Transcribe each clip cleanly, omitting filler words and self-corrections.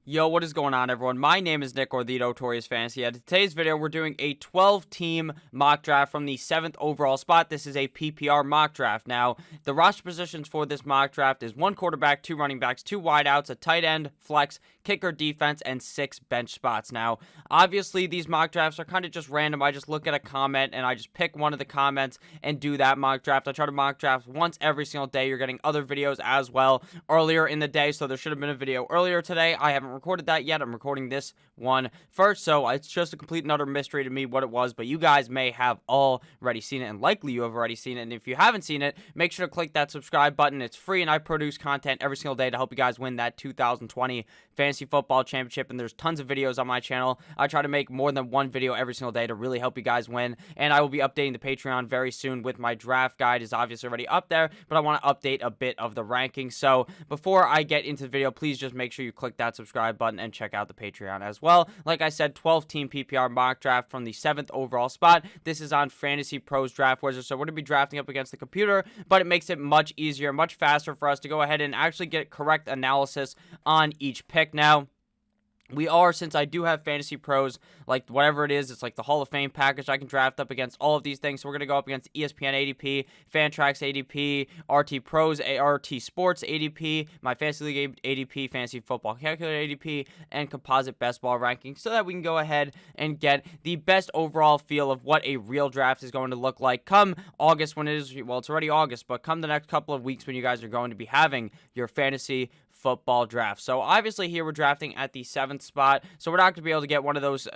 Yo, what is going on, everyone? My name is Nick, or the Notorious Fantasy. In today's video, we're doing a 12-team mock draft from the 7th overall spot. This is a PPR mock draft. Now, the roster positions for this mock draft is 1 quarterback, 2 running backs, 2 wideouts, a tight end, flex, kicker, defense, and 6 bench spots. Now, obviously, these mock drafts are kind of just random. I just look at a comment, and I just pick one of the comments and do that mock draft. I try to mock draft once every single day. You're getting other videos as well earlier in the day, so there should have been a video earlier today. I haven't recorded that yet. I'm recording this one first, so it's just a complete and utter mystery to me what it was, but you guys may have already seen it, and likely you have already seen it. And if you haven't seen it, make sure to click that subscribe button. It's free, and I produce content every single day to help you guys win that 2020 Fantasy Football Championship, and there's tons of videos on my channel. I try to make more than one video every single day to really help you guys win, and I will be updating the Patreon very soon with my draft guide. Is obviously already up there, but I want to update a bit of the rankings. So before I get into the video, please just make sure you click that subscribe button and check out the Patreon as well. Like I said, 12-team PPR mock draft from the 7th overall spot. This is on Fantasy Pros Draft Wizard, so we're going to be drafting up against the computer, but it makes it much easier, much faster for us to go ahead and actually get correct analysis on each pick. Now, since I do have Fantasy Pros, like whatever it is, it's like the Hall of Fame package. I can draft up against all of these things. So we're going to go up against ESPN ADP, Fantrax ADP, RT Pros, RT Sports ADP, my Fantasy League ADP, Fantasy Football Calculator ADP, and Composite Best Ball Ranking, so that we can go ahead and get the best overall feel of what a real draft is going to look like come August, when it is, well, it's already August, but come the next couple of weeks when you guys are going to be having your fantasy football draft. So obviously here we're drafting at the 7th spot, so we're not going to be able to get one of those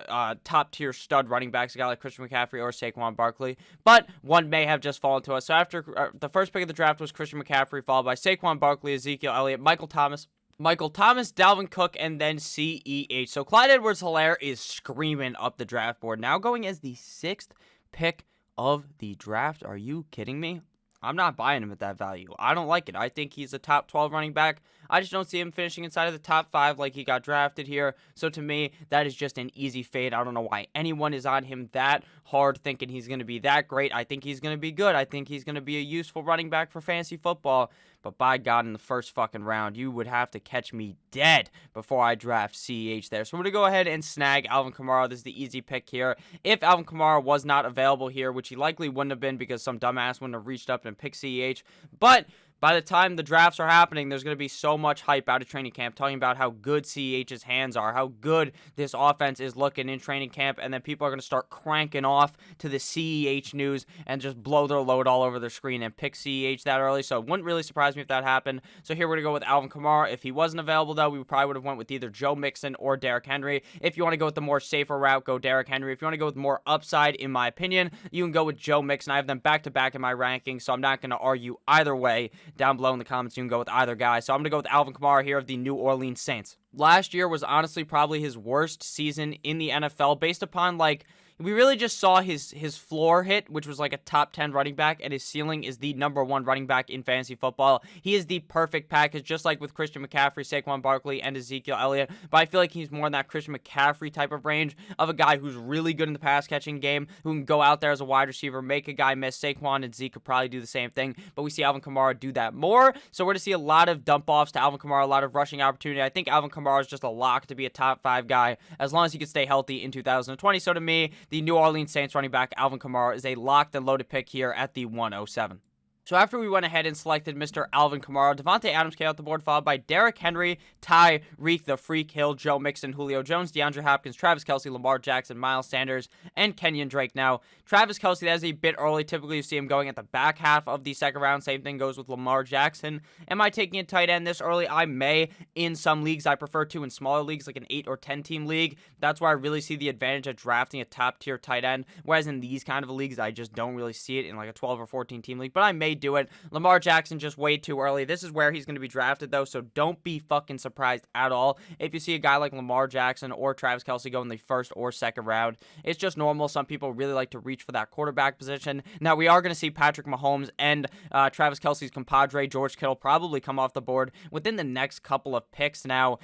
top tier stud running backs, a guy like Christian McCaffrey or Saquon Barkley, but one may have just fallen to us. So after the first pick of the draft was Christian McCaffrey, followed by Saquon Barkley, Ezekiel Elliott, Michael Thomas, Dalvin Cook, and then CEH. So Clyde Edwards-Helaire is screaming up the draft board, now going as the 6th pick of the draft. Are you kidding me? I'm not buying him at that value. I don't like it. I think he's a top 12 running back. I just don't see him finishing inside of the top 5 like he got drafted here. So to me, that is just an easy fade. I don't know why anyone is on him that hard thinking he's going to be that great. I think he's going to be good. I think he's going to be a useful running back for fantasy football. But by God, in the first fucking round, you would have to catch me dead before I draft CEH there. So we're going to go ahead and snag Alvin Kamara. This is the easy pick here. If Alvin Kamara was not available here, which he likely wouldn't have been because some dumbass wouldn't have reached up and picked CEH. But by the time the drafts are happening, there's going to be so much hype out of training camp talking about how good CEH's hands are, how good this offense is looking in training camp, and then people are going to start cranking off to the CEH news and just blow their load all over their screen and pick CEH that early. So it wouldn't really surprise me if that happened. So here we're going to go with Alvin Kamara. If he wasn't available, though, we probably would have went with either Joe Mixon or Derrick Henry. If you want to go with the more safer route, go Derrick Henry. If you want to go with more upside, in my opinion, you can go with Joe Mixon. I have them back-to-back in my rankings, so I'm not going to argue either way. Down below in the comments, you can go with either guy. So I'm going to go with Alvin Kamara here of the New Orleans Saints. Last year was honestly probably his worst season in the NFL based upon, like, we really just saw his floor hit, which was like a top 10 running back, and his ceiling is the number 1 running back in fantasy football. He is the perfect package, just like with Christian McCaffrey, Saquon Barkley, and Ezekiel Elliott. But I feel like he's more in that Christian McCaffrey type of range of a guy who's really good in the pass catching game, who can go out there as a wide receiver, make a guy miss. Saquon and Zeke could probably do the same thing, but we see Alvin Kamara do that more. So we're going to see a lot of dump offs to Alvin Kamara, a lot of rushing opportunity. I think Alvin Kamara is just a lock to be a top 5 guy as long as he can stay healthy in 2020. So to me, the New Orleans Saints running back Alvin Kamara is a locked and loaded pick here at the 107. So after we went ahead and selected Mr. Alvin Kamara, Devontae Adams came out the board, followed by Derrick Henry, Tyreek the Freak Hill, Joe Mixon, Julio Jones, DeAndre Hopkins, Travis Kelce, Lamar Jackson, Miles Sanders, and Kenyon Drake. Now, Travis Kelce, that is a bit early. Typically, you see him going at the back half of the second round. Same thing goes with Lamar Jackson. Am I taking a tight end this early? I may in some leagues. I prefer to in smaller leagues, like an 8 or 10 team league. That's where I really see the advantage of drafting a top tier tight end. Whereas in these kind of leagues, I just don't really see it in like a 12 or 14 team league. But I may do it. Lamar Jackson just way too early. This is where he's going to be drafted, though, so don't be fucking surprised at all if you see a guy like Lamar Jackson or Travis Kelce go in the first or second round. It's just normal. Some people really like to reach for that quarterback position. Now, we are going to see Patrick Mahomes and Travis Kelce's compadre, George Kittle, probably come off the board within the next couple of picks. Now,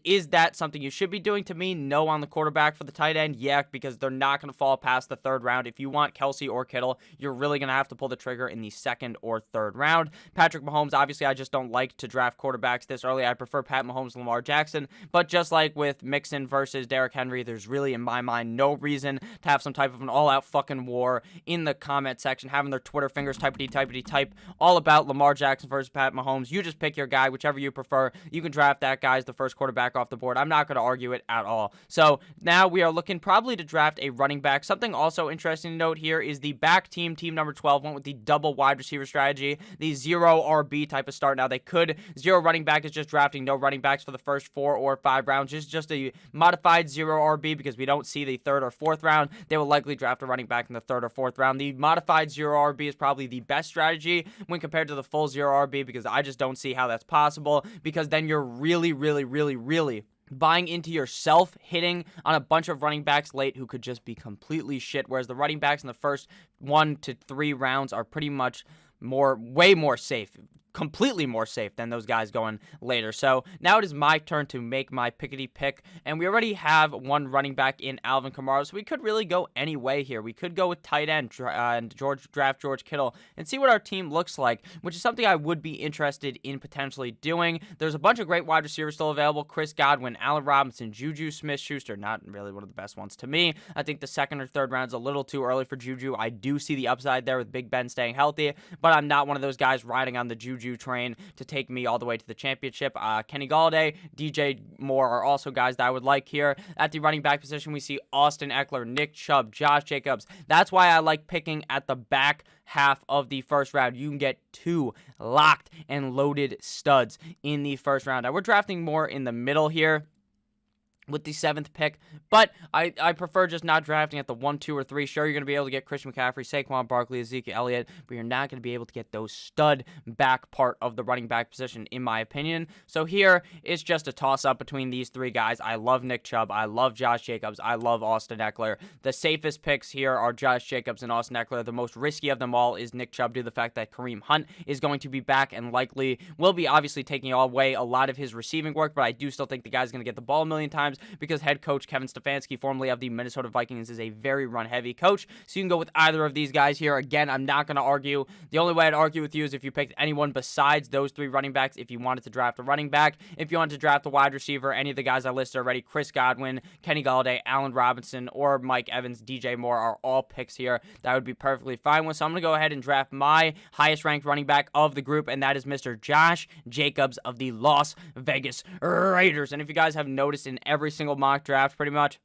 is that something you should be doing? To me, no on the quarterback. For the tight end, yeah, because they're not going to fall past the third round. If you want Kelce or Kittle, you're really going to have to pull the trigger in the second or 3rd round. Patrick Mahomes, obviously, I just don't like to draft quarterbacks this early. I prefer Pat Mahomes, Lamar Jackson, but just like with Mixon versus Derrick Henry, there's really, in my mind, no reason to have some type of an all-out fucking war in the comment section, having their Twitter fingers type all about Lamar Jackson versus Pat Mahomes. You just pick your guy, whichever you prefer. You can draft that guy as the first quarterback off the board. I'm not going to argue it at all. So now we are looking probably to draft a running back. Something also interesting to note here is the back team number 12, went with the double wide receiver strategy, the 0 RB type of start. Now they could, 0 running back is just drafting no running backs for the first 4 or 5 rounds. It's just a modified 0 RB because we don't see the 3rd or 4th round. They will likely draft a running back in the 3rd or 4th round. The modified 0 RB is probably the best strategy when compared to the full 0 RB because I just don't see how that's possible, because then you're really buying into yourself, hitting on a bunch of running backs late who could just be completely shit, whereas the running backs in the first 1 to 3 rounds are pretty much way more safe, completely more safe than those guys going later. So now it is my turn to make my pickety pick, and we already have one running back in Alvin Kamara, so we could really go any way here. We could go with tight end and draft George Kittle and see what our team looks like, which is something I would be interested in potentially doing. There's a bunch of great wide receivers still available: Chris Godwin, Allen Robinson, Juju Smith-Schuster. Not really one of the best ones to me. I think the 2nd or 3rd round is a little too early for Juju. I do see the upside there with Big Ben staying healthy, but I'm not one of those guys riding on the Juju train to take me all the way to the championship. Kenny Golladay, DJ Moore are also guys that I would like here. At the running back position, we see Austin Eckler, Nick Chubb, Josh Jacobs. That's why I like picking at the back half of the 1st round. You can get 2 locked and loaded studs in the 1st round. Now, we're drafting more in the middle here with the 7th pick, but I prefer just not drafting at the 1, 2, or 3. Sure, you're going to be able to get Christian McCaffrey, Saquon Barkley, Ezekiel Elliott, but you're not going to be able to get those stud back part of the running back position, in my opinion. So here, it's just a toss-up between these 3 guys. I love Nick Chubb. I love Josh Jacobs. I love Austin Eckler. The safest picks here are Josh Jacobs and Austin Eckler. The most risky of them all is Nick Chubb, due to the fact that Kareem Hunt is going to be back and likely will be obviously taking away a lot of his receiving work, but I do still think the guy's going to get the ball a million times, because head coach Kevin Stefanski, formerly of the Minnesota Vikings, is a very run-heavy coach. So you can go with either of these guys here. Again, I'm not going to argue. The only way I'd argue with you is if you picked anyone besides those 3 running backs, if you wanted to draft a running back. If you wanted to draft a wide receiver, any of the guys I listed already, Chris Godwin, Kenny Golladay, Allen Robinson, or Mike Evans, DJ Moore, are all picks here that I would be perfectly fine with. So I'm going to go ahead and draft my highest-ranked running back of the group, and that is Mr. Josh Jacobs of the Las Vegas Raiders. And if you guys have noticed, in every single mock draft, pretty much,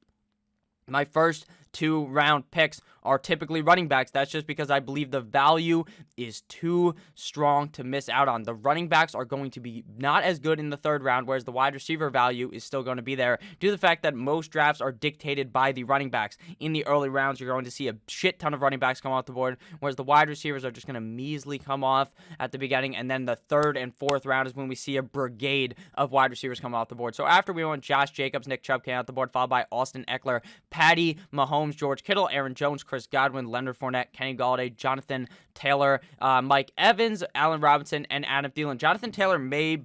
my first 2 round picks are typically running backs. That's just because I believe the value is too strong to miss out on. The running backs are going to be not as good in the 3rd round, whereas the wide receiver value is still going to be there, due to the fact that most drafts are dictated by the running backs. In the early rounds, you're going to see a shit ton of running backs come off the board, whereas the wide receivers are just going to measly come off at the beginning, and then the 3rd and 4th round is when we see a brigade of wide receivers come off the board. So after we went Josh Jacobs, Nick Chubb came out the board, followed by Austin Eckler, Patty Mahomes, George Kittle, Aaron Jones, Chris Godwin, Leonard Fournette, Kenny Golladay, Jonathan Taylor, Mike Evans, Allen Robinson, and Adam Thielen. Jonathan Taylor may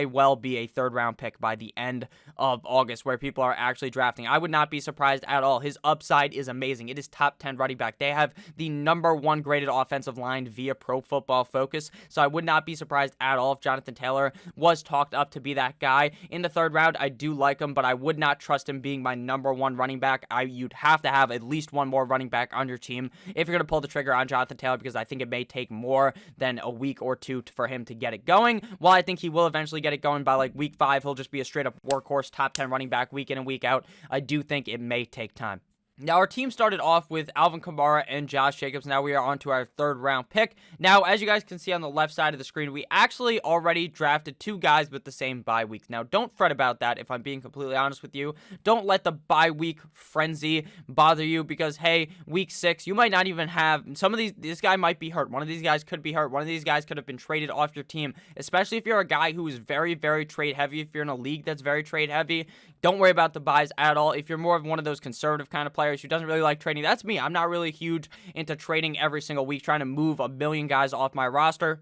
well be a 3rd round pick by the end of August, where people are actually drafting. I would not be surprised at all. His upside is amazing. It is top 10 running back. They have the number 1 graded offensive line via Pro Football Focus, so I would not be surprised at all if Jonathan Taylor was talked up to be that guy. In the 3rd round, I do like him, but I would not trust him being my number 1 running back. You'd have to have at least 1 more running back on your team if you're going to pull the trigger on Jonathan Taylor, because I think it may take more than a week or 2 for him to get it going. While I think he will eventually get it going by like week 5, he'll just be a straight up workhorse top 10 running back week in and week out. I do think it may take time. Now, our team started off with Alvin Kamara and Josh Jacobs. Now we are on to our 3rd round pick. Now, as you guys can see on the left side of the screen, we actually already drafted 2 guys with the same bye weeks. Now, don't fret about that, if I'm being completely honest with you. Don't let the bye week frenzy bother you, because, hey, week 6, you might not even have some of these. This guy might be hurt. One of these guys could be hurt. One of these guys could have been traded off your team, especially if you're a guy who is very, very trade heavy. If you're in a league that's very trade heavy, don't worry about the buys at all. If you're more of one of those conservative kind of players who doesn't really like trading, that's me. I'm not really huge into trading every single week, trying to move a million guys off my roster.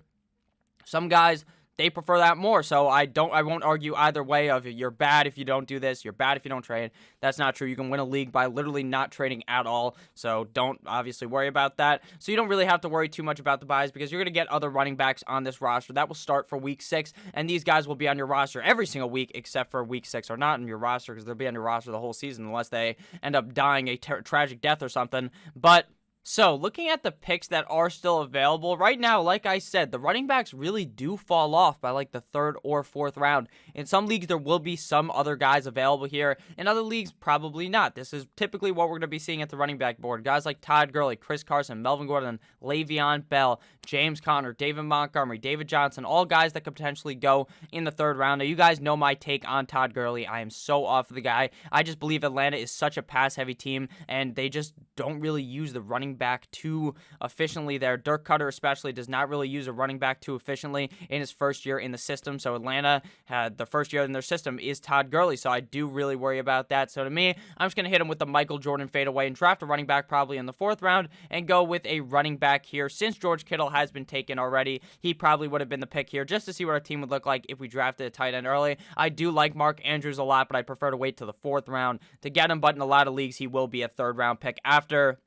Some guys they prefer that more. So I won't argue either way of you're bad if you don't do this, you're bad if you don't trade. That's not true. You can win a league by literally not trading at all. So don't obviously worry about that. So you don't really have to worry too much about the buys because you're going to get other running backs on this roster. That will start for week 6, and these guys will be on your roster every single week except for week 6 are not on your roster because they'll be on your roster the whole season unless they end up dying a tragic death or something. But so, looking at the picks that are still available, right now, like I said, the running backs really do fall off by like the 3rd or 4th round. In some leagues, there will be some other guys available here. In other leagues, probably not. This is typically what we're going to be seeing at the running back board. Guys like Todd Gurley, Chris Carson, Melvin Gordon, Le'Veon Bell, James Conner, David Montgomery, David Johnson, all guys that could potentially go in the 3rd round. Now, you guys know my take on Todd Gurley. I am so off of the guy. I just believe Atlanta is such a pass-heavy team, and they just don't really use the running back too efficiently there. Dirk Cutter especially does not really use a running back too efficiently in his first year in the system. So Atlanta had the first year in their system is Todd Gurley. So I do really worry about that. So to me, I'm just going to hit him with the Michael Jordan fadeaway and draft a running back probably in the 4th round and go with a running back here. Since George Kittle has been taken already, he probably would have been the pick here just to see what our team would look like if we drafted a tight end early. I do like Mark Andrews a lot, but I prefer to wait till the 4th round to get him. But in a lot of leagues, he will be a 3rd round pick after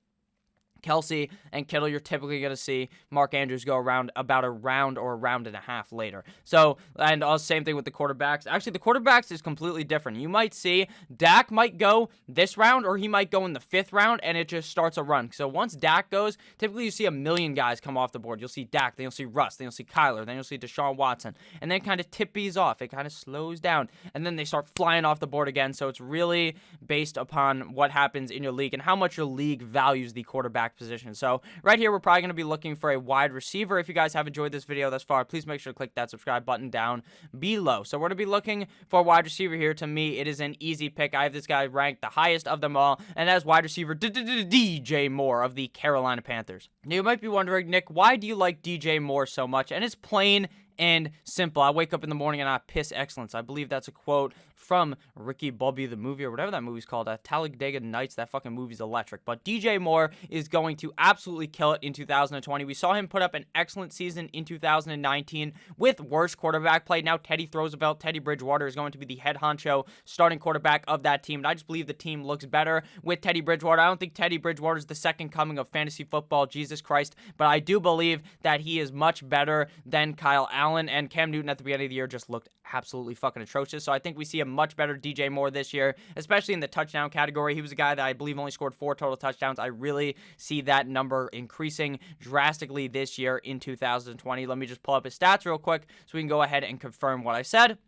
Kelsey and Kittle. You're typically going to see Mark Andrews go around about a round or a round and a half later. So, and same thing with the quarterbacks. Actually, the quarterbacks is completely different. You might see Dak might go this round or he might go in the 5th round and it just starts a run. So once Dak goes, typically you see a million guys come off the board. You'll see Dak, then you'll see Russ, then you'll see Kyler, then you'll see Deshaun Watson, and then kind of tippies off. It kind of slows down, and then they start flying off the board again. So it's really based upon what happens in your league and how much your league values the quarterback position. So right here, we're probably going to be looking for a wide receiver. If you guys have enjoyed this video thus far, please make sure to click that subscribe button down below. So we're going to be looking for a wide receiver here. To me, it is an easy pick. I have this guy ranked the highest of them all, and as wide receiver DJ Moore of the Carolina Panthers. Now, you might be wondering, Nick, why do you like DJ Moore so much? And it's plain and simple. I wake up in the morning and I piss excellence. I believe that's a quote from Ricky Bobby the movie, or whatever that movie's called. Talladega Nights. That fucking movie's electric. But DJ Moore is going to absolutely kill it in 2020. We saw him put up an excellent season in 2019 with worse quarterback play. Now Teddy Roosevelt, Teddy Bridgewater is going to be the head honcho starting quarterback of that team. And I just believe the team looks better with Teddy Bridgewater. I don't think Teddy Bridgewater is the second coming of fantasy football, Jesus Christ, but I do believe that he is much better than Kyle Allen. And Cam Newton at the beginning of the year just looked absolutely fucking atrocious. So I think we see a much better DJ Moore this year, especially in the touchdown category. He was a guy that I believe only scored 4 total touchdowns. I really see that number increasing drastically this year in 2020. Let me just pull up his stats real quick so we can go ahead and confirm what I said.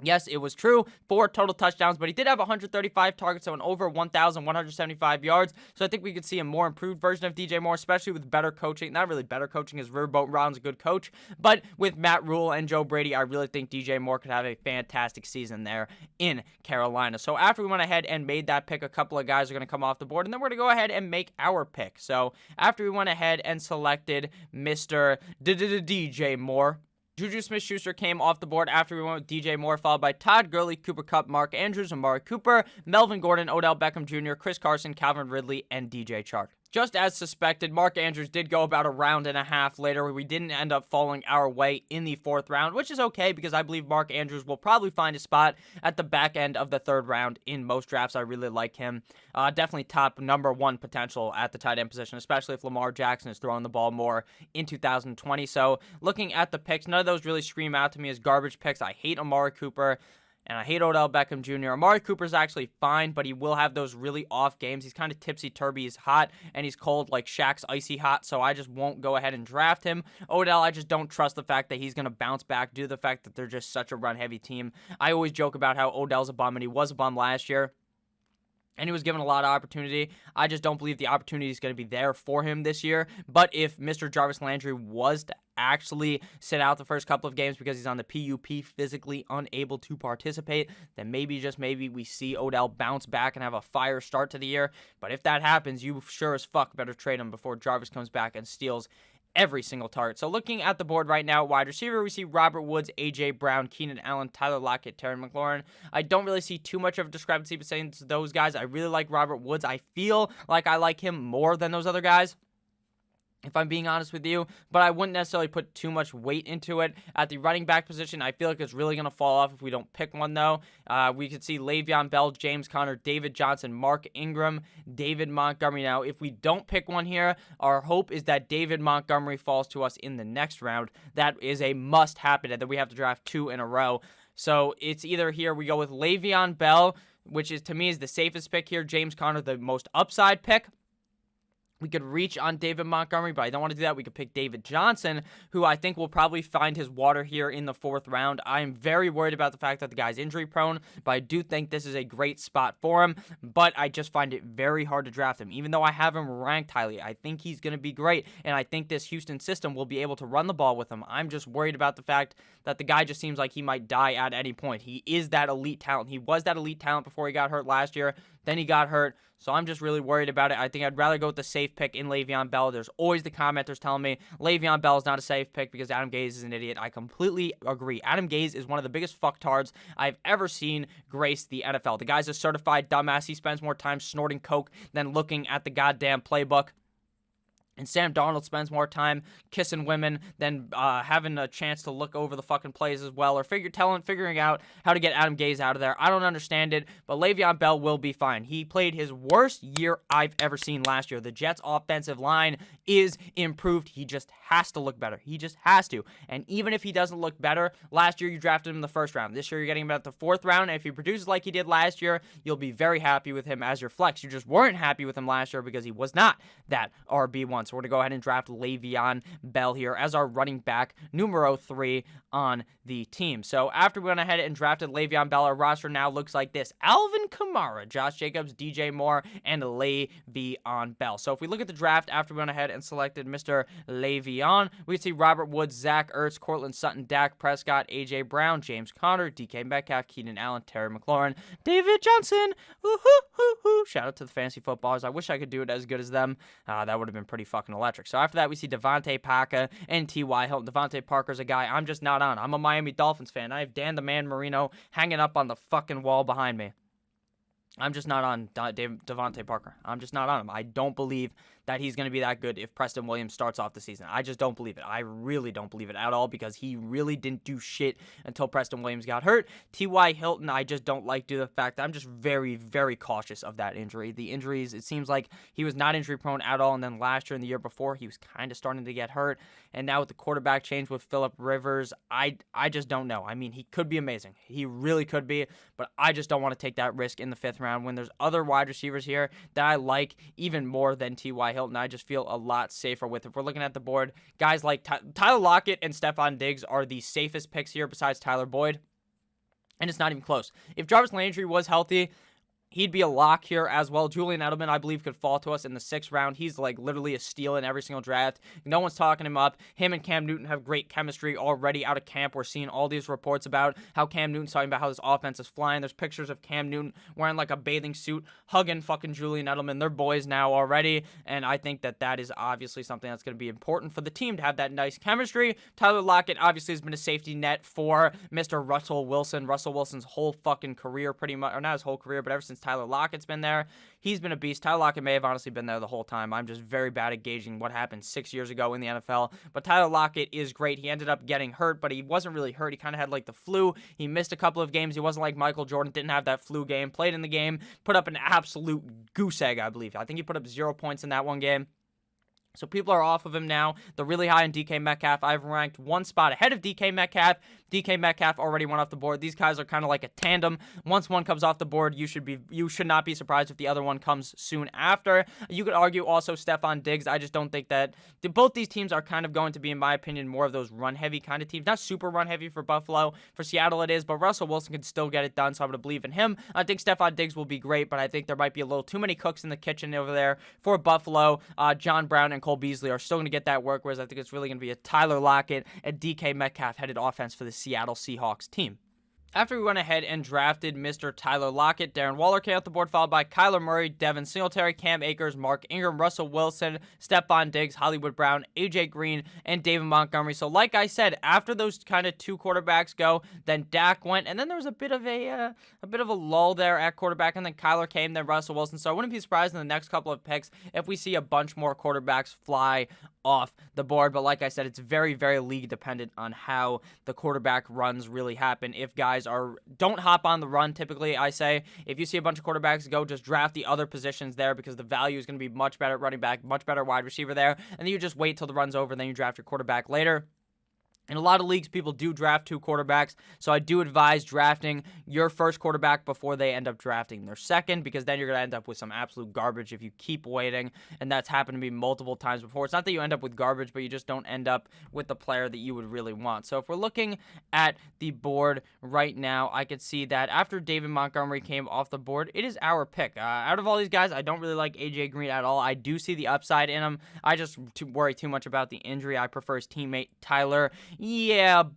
Yes, it was true. 4 total touchdowns, but he did have 135 targets, so an over 1,175 yards. So I think we could see a more improved version of DJ Moore, especially with better coaching. Not really better coaching, as Riverboat Ron's a good coach, but with Matt Rule and Joe Brady, I really think DJ Moore could have a fantastic season there in Carolina. So after we went ahead and made that pick, a couple of guys are going to come off the board, and then we're going to go ahead and make our pick. So after we went ahead and selected Mr. DJ Moore, Juju Smith-Schuster came off the board after we went with DJ Moore, followed by Todd Gurley, Cooper Kupp, Mark Andrews, Amari Cooper, Melvin Gordon, Odell Beckham Jr., Chris Carson, Calvin Ridley, and DJ Chark. Just as suspected, Mark Andrews did go about a round and a half later. We didn't end up falling our way in the 4th round, which is okay because I believe Mark Andrews will probably find a spot at the back end of the 3rd round in most drafts. I really like him. Definitely top number 1 potential at the tight end position, especially if Lamar Jackson is throwing the ball more in 2020. So looking at the picks, none of those really scream out to me as garbage picks. I hate Amari Cooper. And I hate Odell Beckham Jr. Amari Cooper's actually fine, but he will have those really off games. He's kind of tipsy-turvy. He's hot, and he's cold like Shaq's icy hot, so I just won't go ahead and draft him. Odell, I just don't trust the fact that he's going to bounce back due to the fact that they're just such a run-heavy team. I always joke about how Odell's a bum, and he was a bum last year. And he was given a lot of opportunity. I just don't believe the opportunity is going to be there for him this year. But if Mr. Jarvis Landry was to actually sit out the first couple of games because he's on the PUP, physically unable to participate, then maybe, just maybe, we see Odell bounce back and have a fire start to the year. But if that happens, you sure as fuck better trade him before Jarvis comes back and steals every single target. So looking at the board right now, wide receiver, we see Robert Woods, A.J. Brown, Keenan Allen, Tyler Lockett, Terry McLaurin. I don't really see too much of a discrepancy between those guys. I really like Robert Woods. I feel like I like him more than those other guys. if I'm being honest with you, but I wouldn't necessarily put too much weight into it. At the running back position, I feel like it's really going to fall off if we don't pick one, though. We could see Le'Veon Bell, James Conner, David Johnson, Mark Ingram, David Montgomery. Now, if we don't pick one here, our hope is that David Montgomery falls to us in the next round. That is a must happen, and then we have to draft 2 in a row. So it's either here we go with Le'Veon Bell, which is to me is the safest pick here, James Conner, the most upside pick. We could reach on David Montgomery, but I don't want to do that. We could pick David Johnson, who I think will probably find his water here in the 4th round. I am very worried about the fact that the guy's injury prone, but I do think this is a great spot for him. But I just find it very hard to draft him. Even though I have him ranked highly, I think he's going to be great, and I think this Houston system will be able to run the ball with him. I'm just worried about the fact that the guy just seems like he might die at any point. He is that elite talent. He was that elite talent before he got hurt last year. Then he got hurt. So I'm just really worried about it. I think I'd rather go with the safe pick in Le'Veon Bell. There's always the commenters telling me Le'Veon Bell is not a safe pick because Adam Gase is an idiot. I completely agree. Adam Gase is one of the biggest fucktards I've ever seen grace the NFL. The guy's a certified dumbass. He spends more time snorting coke than looking at the goddamn playbook. And Sam Darnold spends more time kissing women than having a chance to look over the fucking plays as well, or figuring out how to get Adam Gase out of there. I don't understand it, but Le'Veon Bell will be fine. He played his worst year I've ever seen last year. The Jets' offensive line is improved. He just has to look better. He just has to. And even if he doesn't look better, last year you drafted him in the 1st round. This year you're getting him at the 4th round, and if he produces like he did last year, you'll be very happy with him as your flex. You just weren't happy with him last year because he was not that RB1. So we're going to go ahead and draft Le'Veon Bell here as our running back numero 3 on the team. So after we went ahead and drafted Le'Veon Bell, our roster now looks like this: Alvin Kamara, Josh Jacobs, DJ Moore, and Le'Veon Bell. So if we look at the draft after we went ahead and selected Mr. Le'Veon, we see Robert Woods, Zach Ertz, Cortland Sutton, Dak Prescott, A.J. Brown, James Conner, DK Metcalf, Keenan Allen, Terry McLaurin, David Johnson. Woo-hoo-hoo-hoo. Shout out to the fantasy footballers. I wish I could do it as good as them. That would have been pretty fucking electric. So after that, we see Devontae Parker and T.Y. Hilton. Devontae Parker's a guy I'm just not on. I'm a Miami Dolphins fan. I have Dan the Man Marino hanging up on the fucking wall behind me. I'm just not on Devontae Parker. I'm just not on him. I don't believe that he's going to be that good if Preston Williams starts off the season. I just don't believe it. I really don't believe it at all because he really didn't do shit until Preston Williams got hurt. T.Y. Hilton, I just don't like due to the fact that I'm just very, very cautious of that injury. The injuries, it seems like he was not injury prone at all, and then last year and the year before, he was kind of starting to get hurt. And now with the quarterback change with Phillip Rivers, I just don't know. I mean, he could be amazing. He really could be, but I just don't want to take that risk in the 5th round when there's other wide receivers here that I like even more than T.Y. Hilton. I just feel a lot safer with. If we're looking at the board, guys like Tyler Lockett and Stephon Diggs are the safest picks here besides Tyler Boyd, and it's not even close. If Jarvis Landry was healthy, he'd be a lock here as well. Julian Edelman, I believe, could fall to us in the 6th round. He's like literally a steal in every single draft. No one's talking him up. Him and Cam Newton have great chemistry already out of camp. We're seeing all these reports about how Cam Newton's talking about how his offense is flying. There's pictures of Cam Newton wearing like a bathing suit, hugging fucking Julian Edelman. They're boys now already, and I think that that is obviously something that's going to be important for the team to have that nice chemistry. Tyler Lockett obviously has been a safety net for Mr. Russell Wilson. Russell Wilson's whole fucking career pretty much, or not his whole career, but ever since Tyler Lockett's been there, he's been a beast. Tyler Lockett may have honestly been there the whole time. I'm just very bad at gauging what happened 6 years ago in the NFL. But Tyler Lockett is great. He ended up getting hurt, but he wasn't really hurt. He kind of had like the flu. He missed a couple of games. He wasn't like Michael Jordan, didn't have that flu game. Played in the game, put up an absolute goose egg, I believe. I think he put up 0 points in that one game. So people are off of him now. They're really high on DK Metcalf. I've ranked 1 spot ahead of DK Metcalf. DK Metcalf already went off the board. These guys are kind of like a tandem. Once one comes off the board, you should not be surprised if the other one comes soon after. You could argue also Stephon Diggs. I just don't think that both these teams are kind of going to be, in my opinion, more of those run-heavy kind of teams. Not super run-heavy for Buffalo. For Seattle it is, but Russell Wilson can still get it done, so I'm going to believe in him. I think Stephon Diggs will be great, but I think there might be a little too many cooks in the kitchen over there for Buffalo. John Brown and Cole Beasley are still going to get that work, whereas I think it's really going to be a Tyler Lockett and DK Metcalf headed offense for the Seattle Seahawks team. After we went ahead and drafted Mr. Tyler Lockett, Darren Waller came off the board, followed by Kyler Murray, Devin Singletary, Cam Akers, Mark Ingram, Russell Wilson, Stephon Diggs, Hollywood Brown, AJ Green, and David Montgomery. So like I said, after those kind of two quarterbacks go, then Dak went, and then there was a bit of a lull there at quarterback, and then Kyler came, then Russell Wilson. So I wouldn't be surprised in the next couple of picks if we see a bunch more quarterbacks fly off the board. But like I said, it's very, very league dependent on how the quarterback runs really happen. If guys don't hop on the run, typically I say if you see a bunch of quarterbacks go, just draft the other positions there, because the value is going to be much better at running back, much better wide receiver there, and then you just wait till the run's over, and then you draft your quarterback later. In a lot of leagues, people do draft two quarterbacks, so I do advise drafting your first quarterback before they end up drafting their second, because then you're going to end up with some absolute garbage if you keep waiting, and that's happened to me multiple times before. It's not that you end up with garbage, but you just don't end up with the player that you would really want. So if we're looking at the board right now, I could see that after David Montgomery came off the board, it is our pick. Out of all these guys, I don't really like AJ Green at all. I do see the upside in him. I just worry too much about the injury. I prefer his teammate Tyler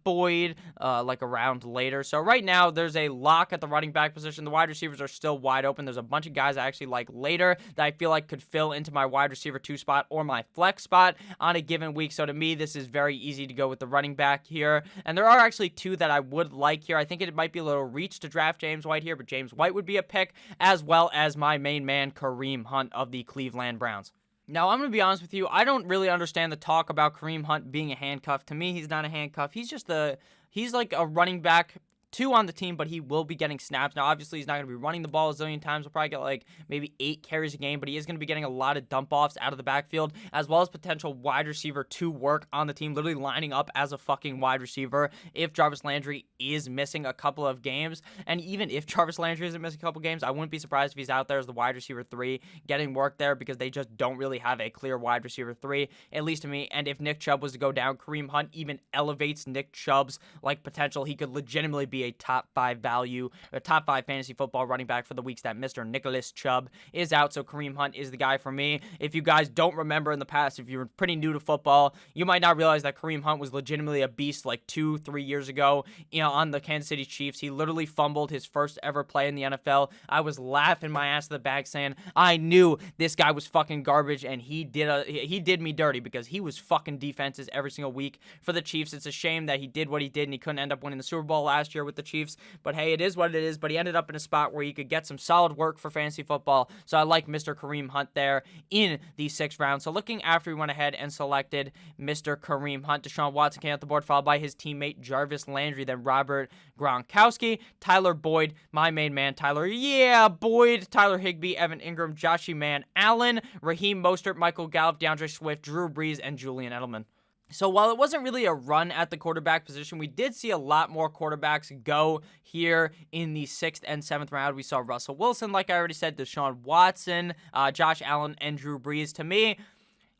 Boyd, like a round later. So right now, there's a lock at the running back position. The wide receivers are still wide open. There's a bunch of guys I actually like later that I feel like could fill into my wide receiver 2 spot or my flex spot on a given week. So to me, this is very easy to go with the running back here. And there are actually two that I would like here. I think it might be a little reach to draft James White here, but James White would be a pick, as well as my main man, Kareem Hunt of the Cleveland Browns. Now, I'm going to be honest with you. I don't really understand the talk about Kareem Hunt being a handcuff. To me, he's not a handcuff. He's like a running back 2 on the team, but he will be getting snaps. Now, obviously, he's not going to be running the ball a zillion times. He'll probably get like maybe 8 carries a game, but he is going to be getting a lot of dump-offs out of the backfield, as well as potential wide receiver 2 work on the team, literally lining up as a fucking wide receiver if Jarvis Landry is missing a couple of games. And even if Jarvis Landry isn't missing a couple games, I wouldn't be surprised if he's out there as the wide receiver 3 getting work there, because they just don't really have a clear wide receiver 3, at least to me. And if Nick Chubb was to go down, Kareem Hunt even elevates Nick Chubb's like potential. He could legitimately be a top 5 value, or top 5 fantasy football running back for the weeks that Mr. Nicholas Chubb is out. So Kareem Hunt is the guy for me. If you guys don't remember in the past, if you're pretty new to football, you might not realize that Kareem Hunt was legitimately a beast like 2-3 years ago, on the Kansas City Chiefs. He literally fumbled his first ever play in the NFL. I was laughing my ass to the back saying I knew this guy was fucking garbage, and he did me dirty, because he was fucking defenses every single week for the Chiefs. It's a shame that he did what he did and he couldn't end up winning the Super Bowl last year with the Chiefs. But hey, it is what it is. But he ended up in a spot where he could get some solid work for fantasy football. So I like Mr. Kareem Hunt there in the 6th round. So looking after we went ahead and selected Mr. Kareem Hunt, Deshaun Watson came off the board, followed by his teammate Jarvis Landry, then Robert Gronkowski, Tyler Boyd, my main man, Tyler Boyd, Tyler Higbee, Evan Ingram, Joshie Man Allen, Raheem Mostert, Michael Gallup, DeAndre Swift, Drew Brees, and Julian Edelman. So while it wasn't really a run at the quarterback position, we did see a lot more quarterbacks go here in the 6th and 7th round. We saw Russell Wilson, like I already said, Deshaun Watson, Josh Allen, and Drew Brees. To me,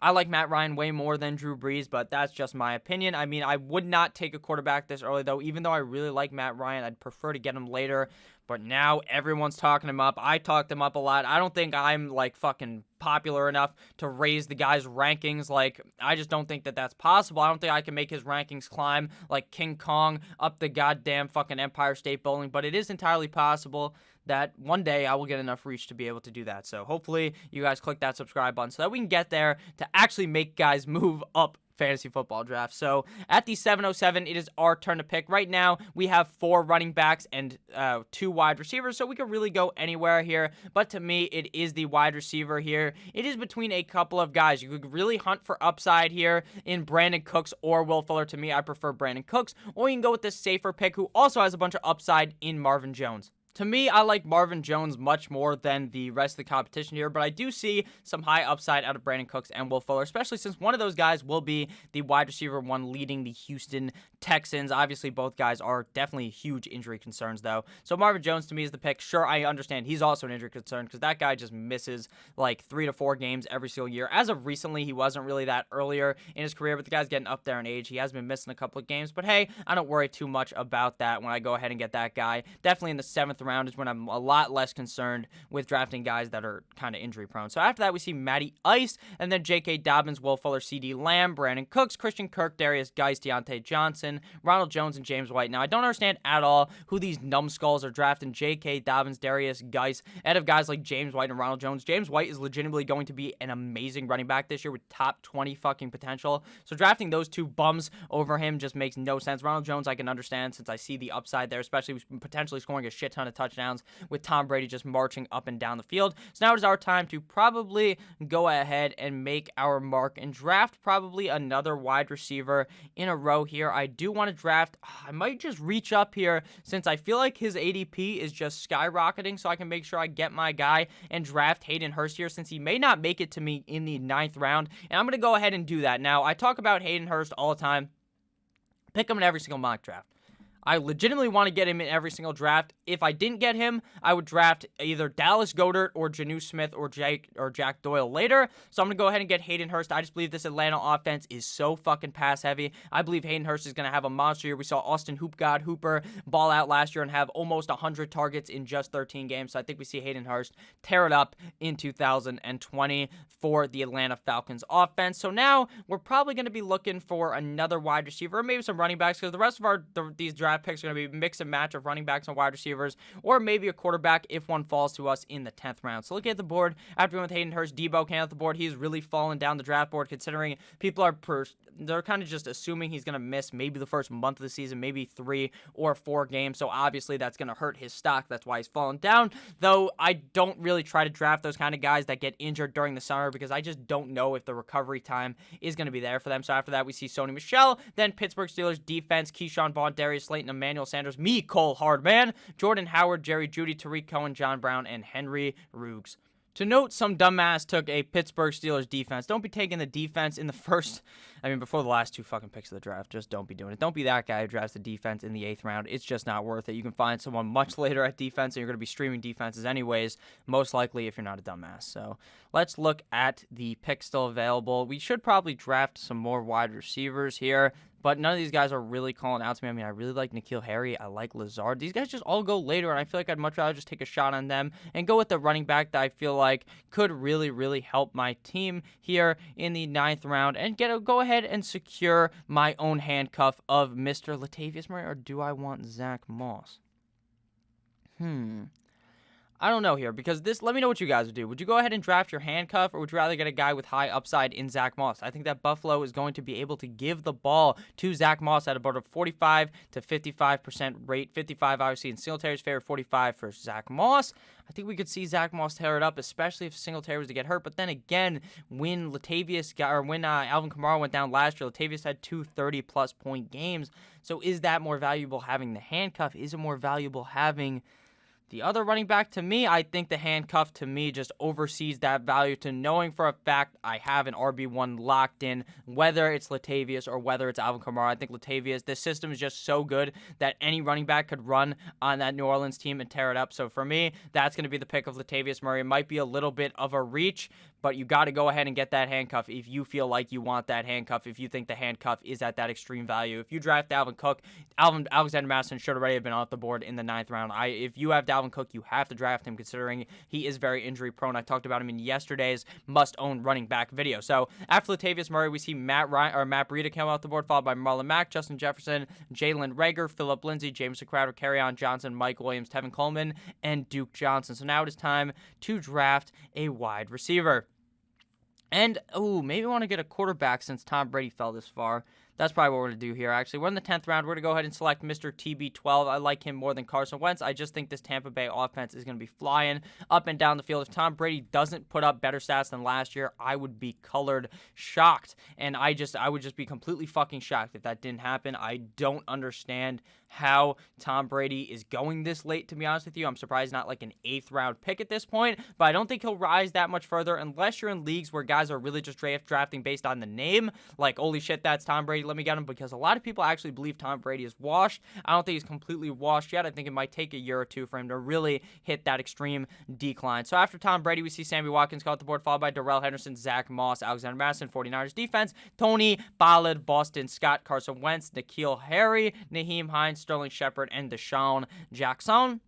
I like Matt Ryan way more than Drew Brees, but that's just my opinion. I mean, I would not take a quarterback this early, though. Even though I really like Matt Ryan, I'd prefer to get him later. But now everyone's talking him up. I talked him up a lot. I don't think I'm like fucking popular enough to raise the guy's rankings. Like, I just don't think that that's possible. I don't think I can make his rankings climb like King Kong up the goddamn fucking Empire State Building. But it is entirely possible that one day I will get enough reach to be able to do that. So hopefully you guys click that subscribe button so that we can get there to actually make guys move up fantasy football draft. So at the 707, it is our turn to pick. Right now, we have 4 running backs and 2 wide receivers, so we could really go anywhere here. But to me, it is the wide receiver here. It is between a couple of guys. You could really hunt for upside here in Brandon Cooks or Will Fuller. To me, I prefer Brandon Cooks. Or you can go with the safer pick, who also has a bunch of upside in Marvin Jones. To me, I like Marvin Jones much more than the rest of the competition here, but I do see some high upside out of Brandon Cooks and Will Fuller, especially since one of those guys will be the wide receiver 1 leading the Houston Texans. Obviously, both guys are definitely huge injury concerns, though. So Marvin Jones, to me, is the pick. Sure, I understand he's also an injury concern because that guy just misses like 3 to 4 games every single year. As of recently, he wasn't really that earlier in his career, but the guy's getting up there in age. He has been missing a couple of games, but hey, I don't worry too much about that when I go ahead and get that guy. Definitely in the 7th 10th round is when I'm a lot less concerned with drafting guys that are kind of injury prone. So after that, we see Matty Ice, and then J.K. Dobbins, Will Fuller, C.D. Lamb, Brandon Cooks, Christian Kirk, Darius Geist, Deontay Johnson, Ronald Jones, and James White. Now, I don't understand at all who these numbskulls are drafting J.K. Dobbins, Darius Geist, ahead of guys like James White and Ronald Jones. James White is legitimately going to be an amazing running back this year with top 20 fucking potential. So drafting those two bums over him just makes no sense. Ronald Jones, I can understand since I see the upside there, especially potentially scoring a shit ton of touchdowns with Tom Brady just marching up and down the field. So now it is our time to probably go ahead and make our mark and draft probably another wide receiver in a row here. I do want to draft, I might just reach up here since I feel like his ADP is just skyrocketing, so I can make sure I get my guy and draft Hayden Hurst here since he may not make it to me in the 9th round, and I'm going to go ahead and do that. Now, I talk about Hayden Hurst all the time. Pick him in every single mock draft. I legitimately want to get him in every single draft. If I didn't get him, I would draft either Dallas Goedert or Jonnu Smith or Jack Doyle later. So I'm going to go ahead and get Hayden Hurst. I just believe this Atlanta offense is so fucking pass heavy. I believe Hayden Hurst is going to have a monster year. We saw Austin Hooper ball out last year and have almost 100 targets in just 13 games. So I think we see Hayden Hurst tear it up in 2020 for the Atlanta Falcons offense. So now we're probably going to be looking for another wide receiver or maybe some running backs because the rest of these draft picks are going to be mix and match of running backs and wide receivers, or maybe a quarterback if one falls to us in the 10th round. So looking at the board, after going with Hayden Hurst, Debo came out the board. He's really fallen down the draft board considering people are they're kind of just assuming he's going to miss maybe the first month of the season, maybe 3 or 4 games. So obviously that's going to hurt his stock. That's why he's fallen down. Though I don't really try to draft those kind of guys that get injured during the summer because I just don't know if the recovery time is going to be there for them. So after that, we see Sony Michel, then Pittsburgh Steelers defense, Keyshawn Vaughn, Darius Slayton, Emmanuel Sanders, me, Cole Hardman, Jordan Howard, Jerry Jeudy, Tariq Cohen, John Brown, and Henry Ruggs. To note, some dumbass took a Pittsburgh Steelers defense. Don't be taking the defense in the first, before the last 2 fucking picks of the draft. Just don't be doing it. Don't be that guy who drafts the defense in the 8th round. It's just not worth it. You can find someone much later at defense, and you're going to be streaming defenses anyways, most likely if you're not a dumbass. So let's look at the picks still available. We should probably draft some more wide receivers here. But none of these guys are really calling out to me. I really like N'Keal Harry. I like Lazard. These guys just all go later, and I feel like I'd much rather just take a shot on them and go with the running back that I feel like could really, really help my team here in the 9th round and go ahead and secure my own handcuff of Mr. Latavius Murray, or do I want Zach Moss? I don't know here, because let me know what you guys would do. Would you go ahead and draft your handcuff, or would you rather get a guy with high upside in Zach Moss? I think that Buffalo is going to be able to give the ball to Zach Moss at about a 45 to 55% rate. 55, obviously, in Singletary's favor, 45 for Zach Moss. I think we could see Zach Moss tear it up, especially if Singletary was to get hurt. But then again, when Alvin Kamara went down last year, Latavius had 2 30-plus point games. So is that more valuable having the handcuff? Is it more valuable having the other running back? To me, I think the handcuff to me just oversees that value to knowing for a fact I have an RB1 locked in, whether it's Latavius or whether it's Alvin Kamara. I think Latavius, this system is just so good that any running back could run on that New Orleans team and tear it up. So for me, that's going to be the pick of Latavius Murray. It might be a little bit of a reach, but you got to go ahead and get that handcuff if you feel like you want that handcuff, if you think the handcuff is at that extreme value. If you draft Dalvin Cook, Alexander Mattison should already have been off the board in the 9th round. If you have Dalvin Cook, you have to draft him considering he is very injury prone. I talked about him in yesterday's must-own running back video. So after Latavius Murray, we see Matt Breida come off the board, followed by Marlon Mack, Justin Jefferson, Jalen Reagor, Phillip Lindsay, James Crowder, Kerryon Johnson, Mike Williams, Tevin Coleman, and Duke Johnson. So now it is time to draft a wide receiver. And, maybe I want to get a quarterback since Tom Brady fell this far. That's probably what we're going to do here, actually. We're in the 10th round. We're going to go ahead and select Mr. TB12. I like him more than Carson Wentz. I just think this Tampa Bay offense is going to be flying up and down the field. If Tom Brady doesn't put up better stats than last year, I would be colored shocked. And I would just be completely fucking shocked if that didn't happen. I don't understand how Tom Brady is going this late, to be honest with you. I'm surprised not like an 8th round pick at this point, but I don't think he'll rise that much further unless you're in leagues where guys are really just drafting based on the name. Like, holy shit, that's Tom Brady. Let me get him, because a lot of people actually believe Tom Brady is washed. I don't think he's completely washed yet. I think it might take a year or 2 for him to really hit that extreme decline. So after Tom Brady, we see Sammy Watkins go off the board, followed by Darrell Henderson, Zach Moss, Alexander Mattison, 49ers defense, Tony Ballard, Boston Scott, Carson Wentz, N'Keal Harry, Naheem Hines, Sterling Shepard, and Deshaun Jackson.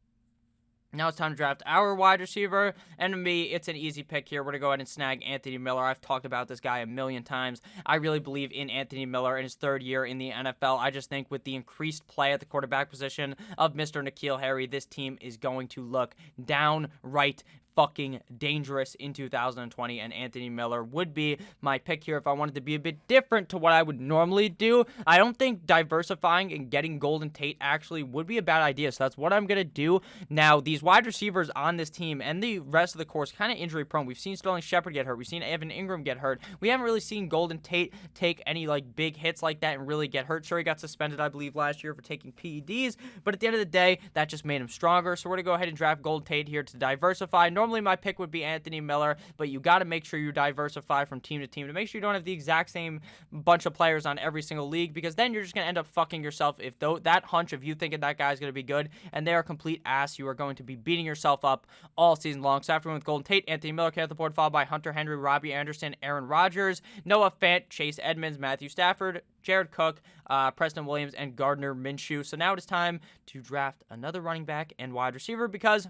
Now it's time to draft our wide receiver, and to me, it's an easy pick here. We're going to go ahead and snag Anthony Miller. I've talked about this guy a million times. I really believe in Anthony Miller in his third year in the NFL. I just think with the increased play at the quarterback position of Mr. N'Keal Harry, this team is going to look downright fucking dangerous in 2020, and Anthony Miller would be my pick here if I wanted to be a bit different to what I would normally do. I don't think diversifying and getting Golden Tate actually would be a bad idea, so that's what I'm going to do. Now, these wide receivers on this team and the rest of the course kind of injury prone. We've seen Sterling Shepard get hurt. We've seen Evan Ingram get hurt. We haven't really seen Golden Tate take any like big hits like that and really get hurt. Sure, he got suspended, I believe, last year for taking PEDs, but at the end of the day, that just made him stronger. So we're going to go ahead and draft Golden Tate here to diversify. Normally, my pick would be Anthony Miller, but you got to make sure you diversify from team to team to make sure you don't have the exact same bunch of players on every single league, because then you're just going to end up fucking yourself. If that hunch of you thinking that guy's going to be good and they are complete ass, you are going to be beating yourself up all season long. So after we went with Golden Tate, Anthony Miller came off the board, followed by Hunter Henry, Robbie Anderson, Aaron Rodgers, Noah Fant, Chase Edmonds, Matthew Stafford, Jared Cook, Preston Williams, and Gardner Minshew. So now it is time to draft another running back and wide receiver, because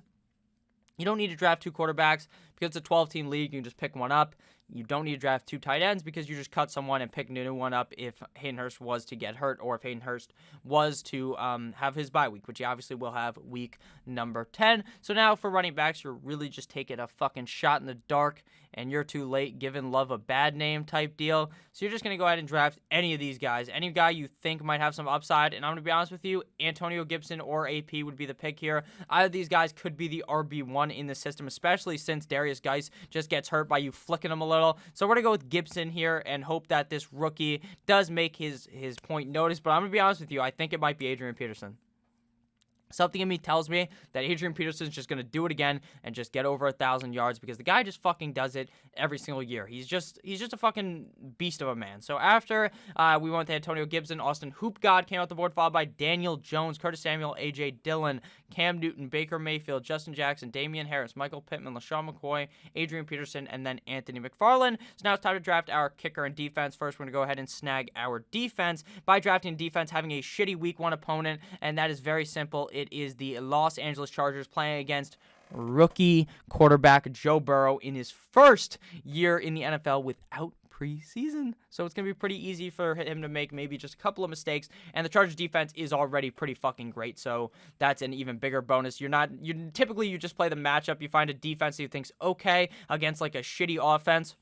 you don't need to draft 2 quarterbacks because it's a 12-team league. You can just pick one up. You don't need to draft 2 tight ends because you just cut someone and pick a new one up if Hayden Hurst was to get hurt, or if Hayden Hurst was to have his bye week, which he obviously will have week number 10. So now for running backs, you're really just taking a fucking shot in the dark, and you're too late, giving Love a bad name type deal. So you're just going to go ahead and draft any of these guys, any guy you think might have some upside. And I'm going to be honest with you, Antonio Gibson or AP would be the pick here. Either of these guys could be the RB1 in the system, especially since Darius Geis just gets hurt by you flicking him a little. So we're going to go with Gibson here and hope that this rookie does make his point noticed. But I'm going to be honest with you, I think it might be Adrian Peterson. Something in me tells me that Adrian Peterson's just going to do it again and just get over 1,000 yards, because the guy just fucking does it every single year. He's just a fucking beast of a man. So after we went to Antonio Gibson, Austin Hoop God came out the board, followed by Daniel Jones, Curtis Samuel, A.J. Dillon, Cam Newton, Baker Mayfield, Justin Jackson, Damian Harris, Michael Pittman, LaShawn McCoy, Adrian Peterson, and then Anthony McFarland. So now it's time to draft our kicker and defense. First, we're going to go ahead and snag our defense by drafting defense, having a shitty week 1 opponent, and that is very simple. It is the Los Angeles Chargers playing against rookie quarterback Joe Burrow in his first year in the NFL without preseason. So it's going to be pretty easy for him to make maybe just a couple of mistakes, and the Chargers defense is already pretty fucking great, so that's an even bigger bonus. Typically you just play the matchup. You find a defense that you think's okay against like a shitty offense.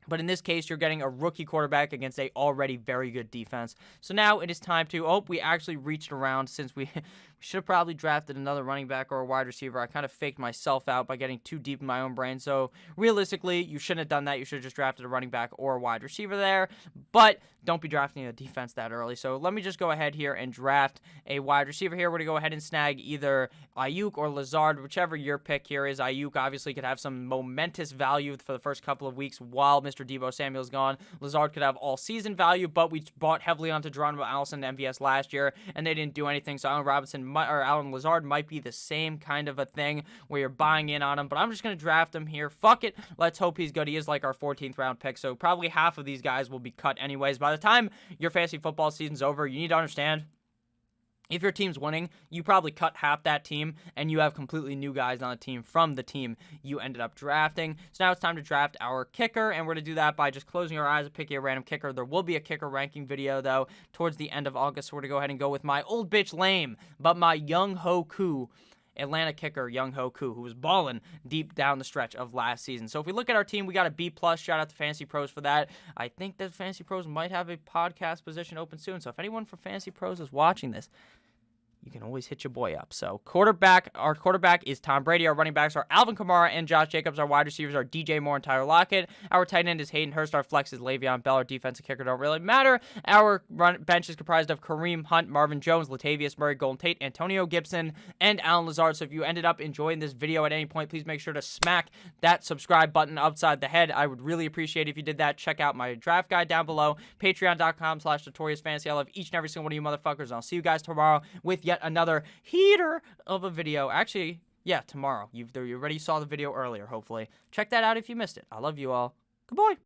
But in this case, you're getting a rookie quarterback against a already very good defense. So now it is time to, we actually reached around, since we should have probably drafted another running back or a wide receiver. I kind of faked myself out by getting too deep in my own brain. So realistically, you shouldn't have done that. You should have just drafted a running back or a wide receiver there. But don't be drafting a defense that early. So let me just go ahead here and draft a wide receiver here. We're going to go ahead and snag either Ayuk or Lazard, whichever your pick here is. Ayuk obviously could have some momentous value for the first couple of weeks while Mr. Deebo Samuel's gone. Lazard could have all season value, but we bought heavily onto Geronimo Allison and MVS last year, and they didn't do anything. So Allen Lazard might be the same kind of a thing where you're buying in on him, but I'm just going to draft him here. Fuck it. Let's hope he's good. He is like our 14th round pick, so probably half of these guys will be cut anyways. By the time your fantasy football season's over, you need to understand, if your team's winning, you probably cut half that team, and you have completely new guys on the team from the team you ended up drafting. So now it's time to draft our kicker, and we're going to do that by just closing our eyes and picking a random kicker. There will be a kicker ranking video, though, towards the end of August, so we're going to go ahead and go with my old bitch lame, but my Young Ho Koo Atlanta kicker Young Ho Koo, who was balling deep down the stretch of last season. So if we look at our team, we got a B+. Shout out to Fantasy Pros for that. I think that Fantasy Pros might have a podcast position open soon. So if anyone from Fantasy Pros is watching this, you can always hit your boy up. So our quarterback is Tom Brady. Our running backs are Alvin Kamara and Josh Jacobs. Our wide receivers are DJ Moore and Tyler Lockett. Our tight end is Hayden Hurst. Our flex is Le'Veon Bell. Our defensive kicker don't really matter. Our bench is comprised of Kareem Hunt, Marvin Jones, Latavius Murray, Golden Tate, Antonio Gibson, and Allen Lazard. So if you ended up enjoying this video at any point, please make sure to smack that subscribe button upside the head. I would really appreciate it if you did that. Check out my draft guide down below. Patreon.com/NotoriousFantasy. I love each and every single one of you motherfuckers. And I'll see you guys tomorrow with yet another heater of a video. Actually, yeah, tomorrow. You already saw the video earlier, hopefully. Check that out if you missed it. I love you all. Goodbye.